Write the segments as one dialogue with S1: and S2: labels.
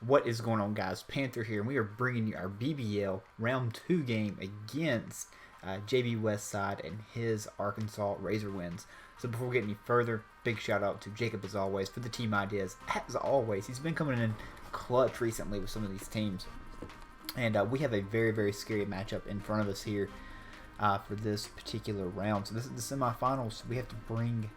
S1: What is going on, guys? Panther here, and we are bringing you our BBL Round 2 game against JB Westside and his Arkansas Razorwinds. So before we get any further, big shout out to Jacob as always for the team ideas. As always, he's been coming in clutch recently with some of these teams. And we have a very, very scary matchup in front of us here for this particular round. So this is the semifinals. We have to bring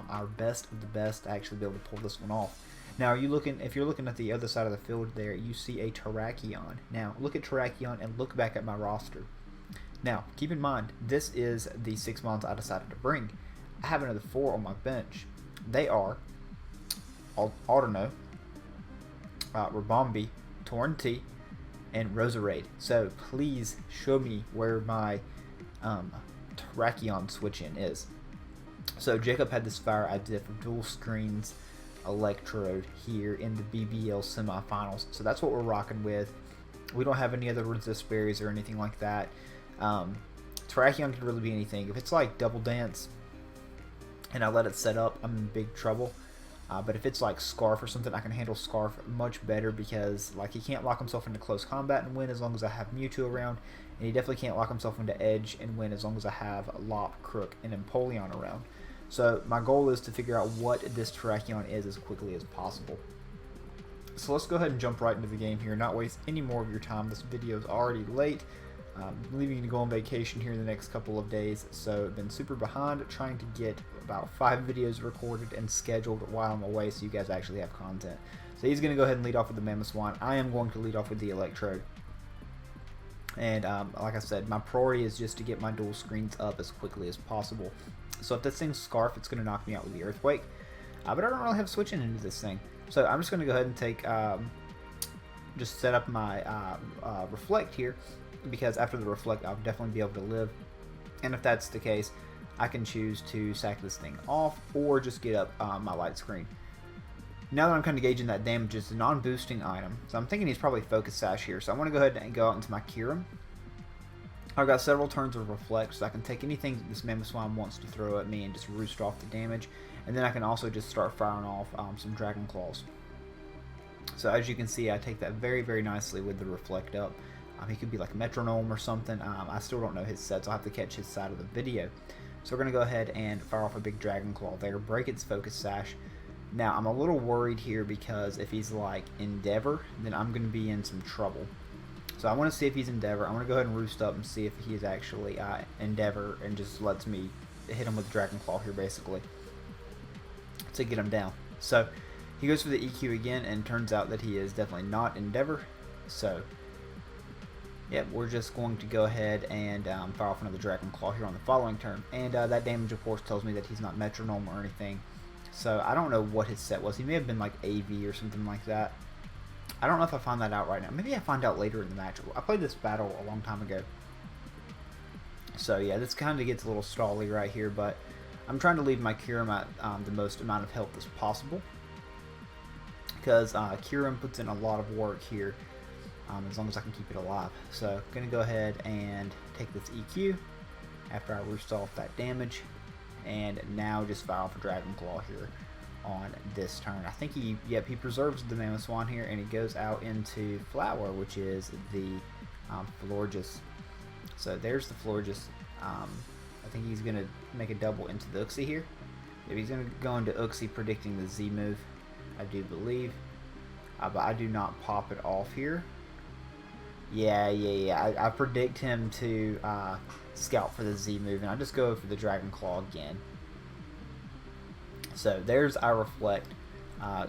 S1: our best of the best to actually be able to pull this one off. Now, if you're looking at the other side of the field there, you see a Terrakion. Now, look at Terrakion and look back at my roster. Now, keep in mind, this is the 6 months I decided to bring. I have another 4 on my bench. They are Alterno, Rabombi, Torrenti, and Razorwind. So, please show me where my Terrakion switch-in is. So, Jacob had this fire idea for dual screens Electrode here in the BBL semifinals, so that's what we're rocking with. We don't have any other resist berries or anything like that. Terrakion could really be anything. If it's like Double Dance and I let it set up, I'm in big trouble. But if it's like Scarf or something, I can handle Scarf much better because like he can't lock himself into close combat and win as long as I have Mewtwo around, and he definitely can't lock himself into Edge and win as long as I have Lop, Crook, and Empoleon around. So my goal is to figure out what this Terrakion is as quickly as possible. So let's go ahead and jump right into the game here, not waste any more of your time. This video is already late. I'm leaving to go on vacation here in the next couple of days, so I've been super behind trying to get about 5 videos recorded and scheduled while I'm away so you guys actually have content. So he's going to go ahead and lead off with the Mamoswine. I am going to lead off with the Electrode. And like I said, my priority is just to get my dual screens up as quickly as possible. So if this thing's Scarf, it's going to knock me out with the Earthquake. But I don't really have switching into this thing. So I'm just going to go ahead and take, just set up my Reflect here. Because after the Reflect, I'll definitely be able to live. And if that's the case, I can choose to sack this thing off or just get up my Light Screen. Now that I'm kind of gauging that damage, it's a non-boosting item. So I'm thinking he's probably Focus Sash here. So I want to go ahead and go out into my Kyurem. I've got several turns of Reflect, so I can take anything that this Mamoswine wants to throw at me and just roost off the damage. And then I can also just start firing off some Dragon Claws. So as you can see, I take that very, very nicely with the Reflect up. He could be like a Metronome or something. I still don't know his sets. I'll have to catch his side of the video. So we're going to go ahead and fire off a big Dragon Claw there. Break its Focus Sash. Now, I'm a little worried here because if he's like Endeavor, then I'm going to be in some trouble. So I want to see if he's Endeavor. I'm going to go ahead and roost up and see if he is actually Endeavor and just lets me hit him with Dragon Claw here basically to get him down. So he goes for the EQ again and turns out that he is definitely not Endeavor. So yeah, we're just going to go ahead and fire off another Dragon Claw here on the following turn. And that damage of course tells me that he's not Metronome or anything. So I don't know what his set was. He may have been like AV or something like that. I don't know if I find that out right now. Maybe I find out later in the match. I played this battle a long time ago. So yeah, this kind of gets a little stally right here, but I'm trying to leave my Kyurem at the most amount of health as possible. Because Kyurem puts in a lot of work here, as long as I can keep it alive. So I'm going to go ahead and take this EQ after I roost off that damage. And now just fire off a Dragon Claw here on this turn. I think he preserves the Mamoswine here, and he goes out into Flower, which is the Florges. So there's the Florges. I think he's going to make a double into the Uxie here. If he's going to go into Uxie predicting the Z move, I do believe. But I do not pop it off here. Yeah. I predict him to scout for the Z move, and I just go for the Dragon Claw again. So there's our Reflect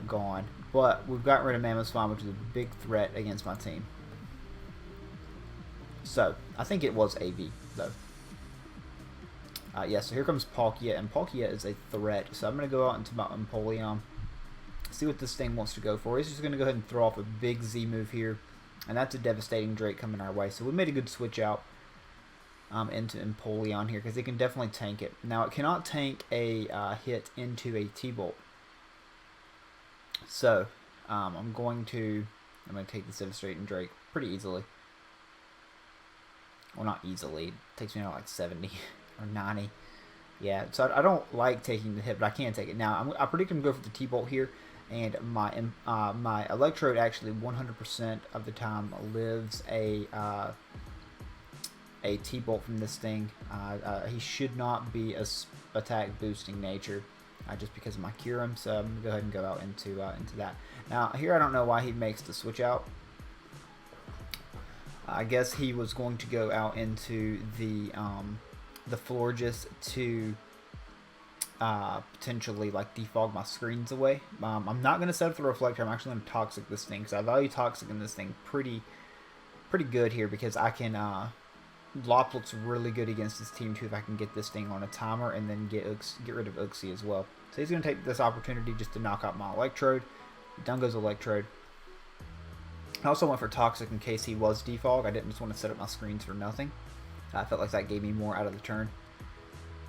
S1: gone. But we've gotten rid of Mamoswine, which is a big threat against my team. So I think it was AV, though. Yeah, so here comes Palkia, and Palkia is a threat. So I'm going to go out into my Empoleon, see what this thing wants to go for. He's just going to go ahead and throw off a big Z move here. And that's a devastating Drake coming our way. So we made a good switch out into Empoleon here because it can definitely tank it. Now it cannot tank a hit into a T-Bolt. So I'm going to take this devastating Drake pretty easily. Well, not easily. It takes me out like 70 or 90. Yeah, so I don't like taking the hit, but I can take it. Now I predict him to go for the T-Bolt here. and my Electrode actually 100% of the time lives a T-Bolt from this thing. He should not be a attack boosting nature, just because of my Curum. So I'm gonna go ahead and go out into that. Now here I don't know why he makes the switch out. I guess he was going to go out into the Florges to potentially like defog my screens away. I'm not going to set up the Reflector. I'm actually going to Toxic this thing, because I value Toxic in this thing pretty good here, because I can Lop looks really good against this team too if I can get this thing on a timer and then get rid of Uxie as well. So he's going to take this opportunity just to knock out my Electrode. Down goes Electrode. I also went for Toxic in case he was defog. I didn't just want to set up my screens for nothing. I felt like that gave me more out of the turn.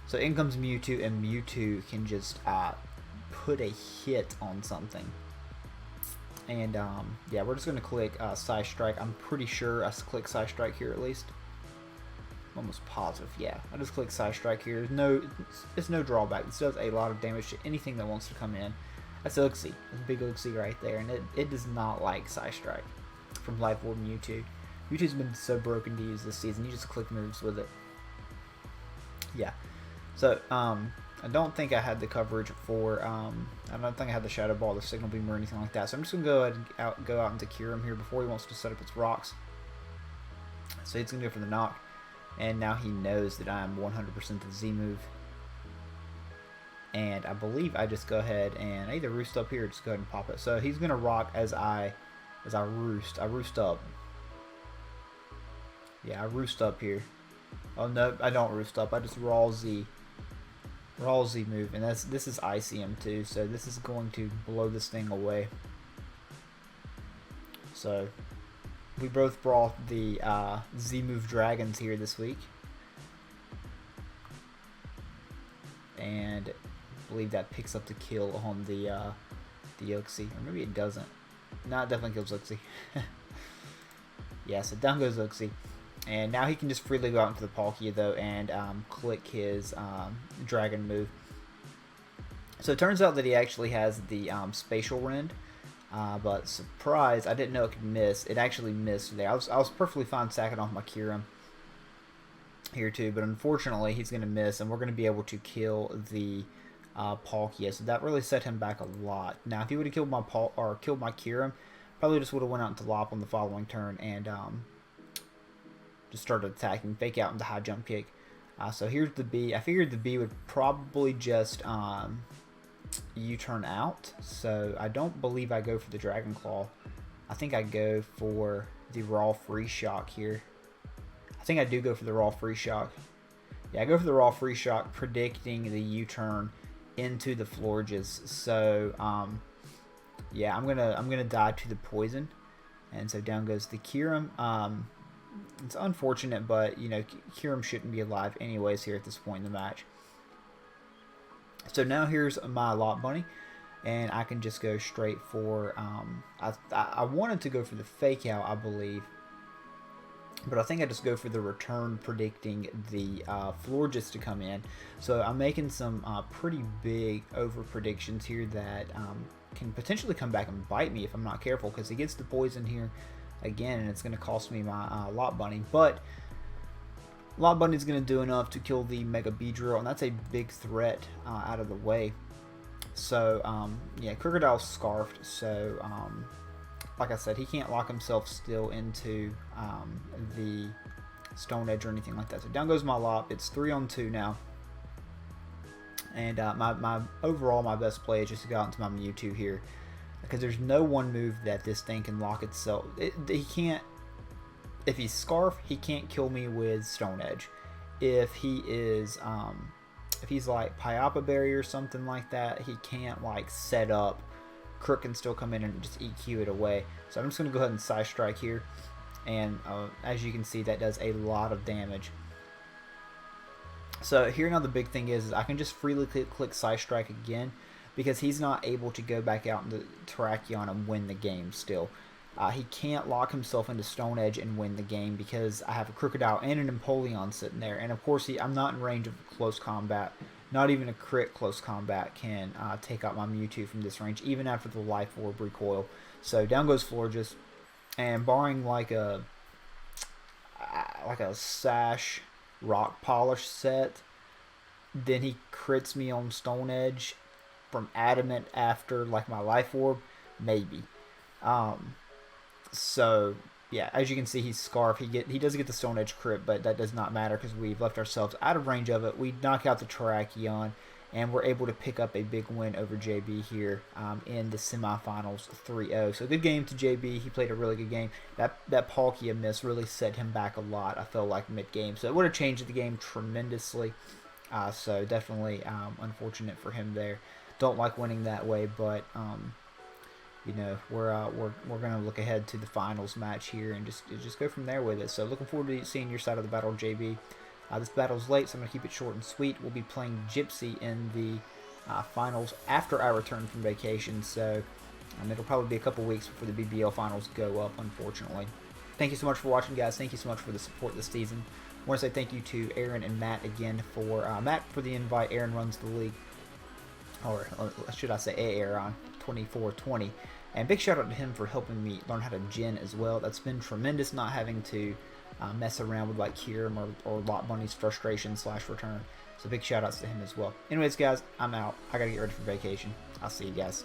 S1: So in comes Mewtwo, and Mewtwo can just put a hit on something. And yeah, we're just going to click Psy Strike. I'm pretty sure I click Psy Strike here at least. I'm almost positive. Yeah, I just click Psy Strike here. It's no drawback. This does a lot of damage to anything that wants to come in. That's Uxie. That's a big Uxie right there, and it does not like Psy Strike from Life Orb Mewtwo. Mewtwo's been so broken to use this season. You just click moves with it. Yeah. So, I don't think I had the coverage for, I don't think I had the Shadow Ball, the Signal Beam, or anything like that. So I'm just going to go ahead and go out into Curum here before he wants to set up its rocks. So he's going to go for the knock. And now he knows that I am 100% the Z move. And I believe I just go ahead and either roost up here or just go ahead and pop it. So he's going to rock as I roost. I roost up. Yeah, I roost up here. Oh no, I don't roost up. I just raw Z move, and this is ICM too, so this is going to blow this thing away. So we both brought the Z move dragons here this week, and I believe that picks up the kill on the Uxie, or maybe it doesn't. No, it definitely kills Uxie. Yeah, so down goes Uxie. And now he can just freely go out into the Palkia, though, and click his Dragon move. So it turns out that he actually has the Spatial Rend, but surprise, I didn't know it could miss. It actually missed there. I was perfectly fine sacking off my Kyurem here too, but unfortunately he's going to miss, and we're going to be able to kill the Palkia. So that really set him back a lot. Now, if he would have killed my Kyurem, probably just would have went out into Lop on the following turn and just started attacking, fake out into high jump kick. So here's the B. I figured the B would probably just U-turn out. So I don't believe I go for the Dragon Claw. I think I go for the Raw Free Shock here. I think I do go for the Raw Free Shock. Yeah, I go for the Raw Free Shock, predicting the U-turn into the Florges. So yeah, I'm gonna die to the poison, and so down goes the Kyurem. It's unfortunate, but you know, Kyurem shouldn't be alive anyways here at this point in the match. So now here's my Lot Bunny, and I can just go straight for I wanted to go for the Fake Out, I believe, but I think I just go for the return, predicting the Florges to come in. So I'm making some pretty big over predictions here that can potentially come back and bite me if I'm not careful, because he gets the poison here again, and it's going to cost me my Lot Bunny. But Lot Bunny is going to do enough to kill the Mega Beedrill, and that's a big threat out of the way. So yeah, Crocodile's scarfed, so like I said, he can't lock himself still into the Stone Edge or anything like that. So down goes my Lop. It's 3-on-2 now. And my overall, my best play is just to go out into my Mewtwo here, because there's no one move that this thing can lock itself. He can't. If he's Scarf, he can't kill me with Stone Edge. If he is, if he's like Pyapa Berry or something like that, he can't like set up. Crook can still come in and just EQ it away. So I'm just going to go ahead and Psy Strike here, and as you can see, that does a lot of damage. So here now the big thing is I can just freely click Psy Strike again, because he's not able to go back out into Terrakion and win the game still. He can't lock himself into Stone Edge and win the game, because I have a Crocodile and an Empoleon sitting there. And of course, I'm not in range of close combat Not even a crit close combat can take out my Mewtwo from this range, even after the Life Orb recoil. So down goes Florges, and barring like a Sash Rock Polish set, then he crits me on Stone Edge from Adamant after like my Life Orb, maybe. Um, so yeah, as you can see, he's Scarf. He does get the Stone Edge crit, but that does not matter because we've left ourselves out of range of it. We knock out the Terrakion, and we're able to pick up a big win over JB here in the semifinals 3-0. So good game to JB. He played a really good game. That Palkia miss really set him back a lot, I felt like, mid-game. So it would have changed the game tremendously. So definitely unfortunate for him there. Don't like winning that way, but you know, we're gonna look ahead to the finals match here and just go from there with it. So looking forward to seeing your side of the battle, JB. This battle's late, so I'm gonna keep it short and sweet. We'll be playing Gypsy in the finals after I return from vacation. So it'll probably be a couple weeks before the BBL finals go up, unfortunately. Thank you so much for watching, guys. Thank you so much for the support this season. I want to say thank you to Aaron and Matt again for Matt for the invite. Aaron runs the league, or should I say Aaron 2420. And big shout out to him for helping me learn how to gen as well. That's been tremendous, not having to mess around with like Kyurem or Lot Bunny's frustration / return. So big shout outs to him as well. Anyways, guys, I'm out. I gotta get ready for vacation. I'll see you guys.